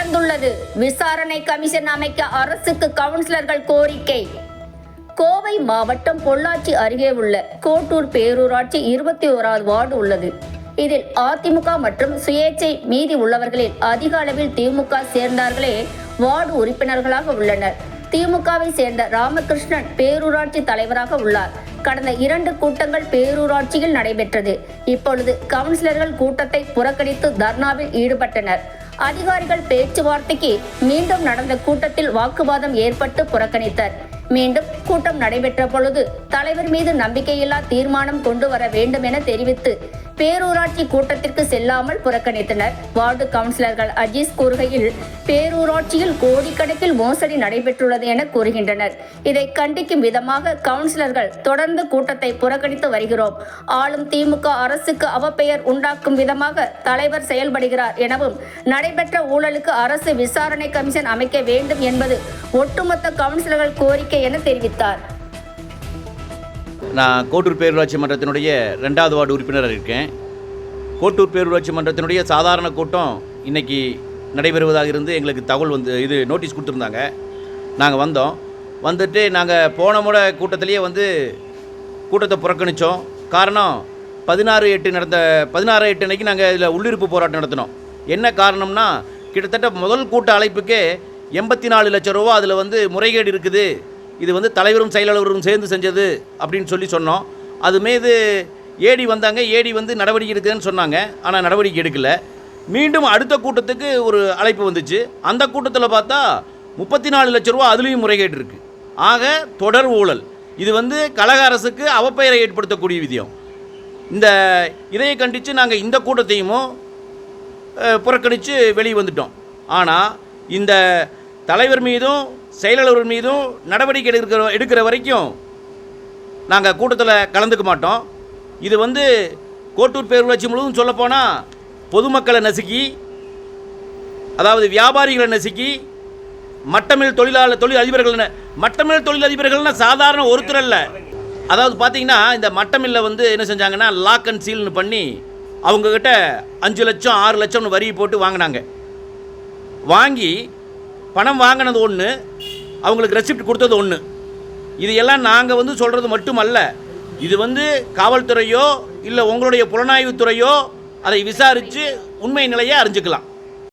தொடர்ந்துள்ளது. விசாரணை கமிஷன் அமைக்க அரசுக்கு கவுன்சிலர்கள் கோரிக்கை. கோவை மாவட்டம் பொள்ளாச்சி அருகே உள்ள கோட்டூர் பேரூராட்சி 21வது வார்டு உள்ளது. இதில் அதிமுக மற்றும் சுயேட்சை மீதி உள்ளவர்களில் அதிக அளவில் திமுக சேர்ந்தார்களே வார்டு உறுப்பினர்களாக உள்ளனர். திமுகவை சேர்ந்த ராமகிருஷ்ணன் பேரூராட்சி தலைவராக உள்ளார். கடந்த 2 கூட்டங்கள் பேரூராட்சியில் நடைபெற்றது. இப்பொழுது கவுன்சிலர்கள் கூட்டத்தை புறக்கணித்து தர்ணாவில் ஈடுபட்டனர். அதிகாரிகள் பேச்சுவார்த்தைக்கு மீண்டும் நடந்த கூட்டத்தில் வாக்குவாதம் ஏற்பட்டு புறக்கணித்தர். மீண்டும் கூட்டம் நடைபெற்ற பொழுது தலைவர் மீது நம்பிக்கையில்லா தீர்மானம் கொண்டு வர வேண்டும் என தெரிவித்து பேரூராட்சி கூட்டத்திற்கு செல்லாமல் புறக்கணித்தனர். வார்டு கவுன்சிலர்கள் அஜீஸ் கூறுகையில், பேரூராட்சியில் கோடிக்கணக்கில் மோசடி நடைபெற்றுள்ளது என கூறுகின்றனர். இதை கண்டிக்கும் விதமாக கவுன்சிலர்கள் தொடர்ந்து கூட்டத்தை புறக்கணித்து வருகிறோம். ஆளும் திமுக அரசுக்கு அவப்பெயர் உண்டாக்கும் விதமாக தலைவர் செயல்படுகிறார் எனவும், நடைபெற்ற ஊழலுக்கு அரசு விசாரணை கமிஷன் அமைக்க வேண்டும் என்பது ஒட்டுமொத்த கவுன்சிலர்கள் கோரிக்கை என தெரிவித்தார். நான் கோட்டூர் பேரூராட்சி மன்றத்தினுடைய 2வது வார்டு உறுப்பினராக இருக்கேன். கோட்டூர் பேரூராட்சி மன்றத்தினுடைய சாதாரண கூட்டம் இன்றைக்கி நடைபெறுவதாக இருந்து எங்களுக்கு தகவல் இது நோட்டீஸ் கொடுத்துருந்தாங்க. நாங்கள் வந்துட்டு நாங்கள் போன முறை கூட்டத்திலேயே கூட்டத்தை புறக்கணித்தோம். காரணம் 16/8 அன்னைக்கு நாங்கள் இதில் உள்ளிருப்பு போராட்டம் நடத்தினோம். என்ன காரணம்னா, கிட்டத்தட்ட முதல் கூட்ட அழைப்புக்கே 84 லட்சம் ரூபா அதில் முறைகேடு இருக்குது, இது தலைவரும் செயலாளரும் சேர்ந்து செஞ்சது அப்படின்னு சொன்னோம். அது மீது ஏடி வந்தாங்க. ஏடி நடவடிக்கை எடுக்குதுன்னு சொன்னாங்க. ஆனால் நடவடிக்கை எடுக்கலை. மீண்டும் அடுத்த கூட்டத்துக்கு ஒரு அழைப்பு வந்துச்சு. அந்த கூட்டத்தில் பார்த்தா 34 லட்சம் ரூபா அதுலேயும் முறைகேடு இருக்குது. ஆக தொடர் ஊழல். இது கழக அரசுக்கு அவப்பெயரை ஏற்படுத்தக்கூடிய விதியம். இதையை கண்டித்து நாங்கள் இந்த கூட்டத்தையும் புறக்கணித்து வெளியே வந்துட்டோம். ஆனால் இந்த தலைவர் மீதும் செயலாளர் மீதும் நடவடிக்கை எடுக்கிற வரைக்கும் நாங்கள் கூட்டத்தில் கலந்துக்க மாட்டோம். இது கோட்டூர் பேரூராட்சி முழுவதும் சொல்லப்போனால் பொதுமக்களை நசுக்கி, அதாவது வியாபாரிகளை நசுக்கி, மட்டமில் தொழிலதிபர்கள்னால் சாதாரண ஒருத்தர் அல்ல. அதாவது பார்த்தீங்கன்னா, இந்த மட்டமில்ல என்ன செஞ்சாங்கன்னா, லாக் அண்ட் சீல்னு பண்ணி அவங்கக்கிட்ட 5 லட்சம் 6 லட்சம்னு வரி போட்டு வாங்கினாங்க. வாங்கி பணம் வாங்கினது ஒன்று, அவங்களுக்கு ரெசிப்ட் கொடுத்தது ஒன்று. இது எல்லாம் நாங்கள் சொல்கிறது மட்டுமல்ல. இது காவல்துறையோ இல்லை உங்களுடைய புலனாய்வுத்துறையோ அதை விசாரித்து உண்மை நிலையை அறிஞ்சிக்கலாம்.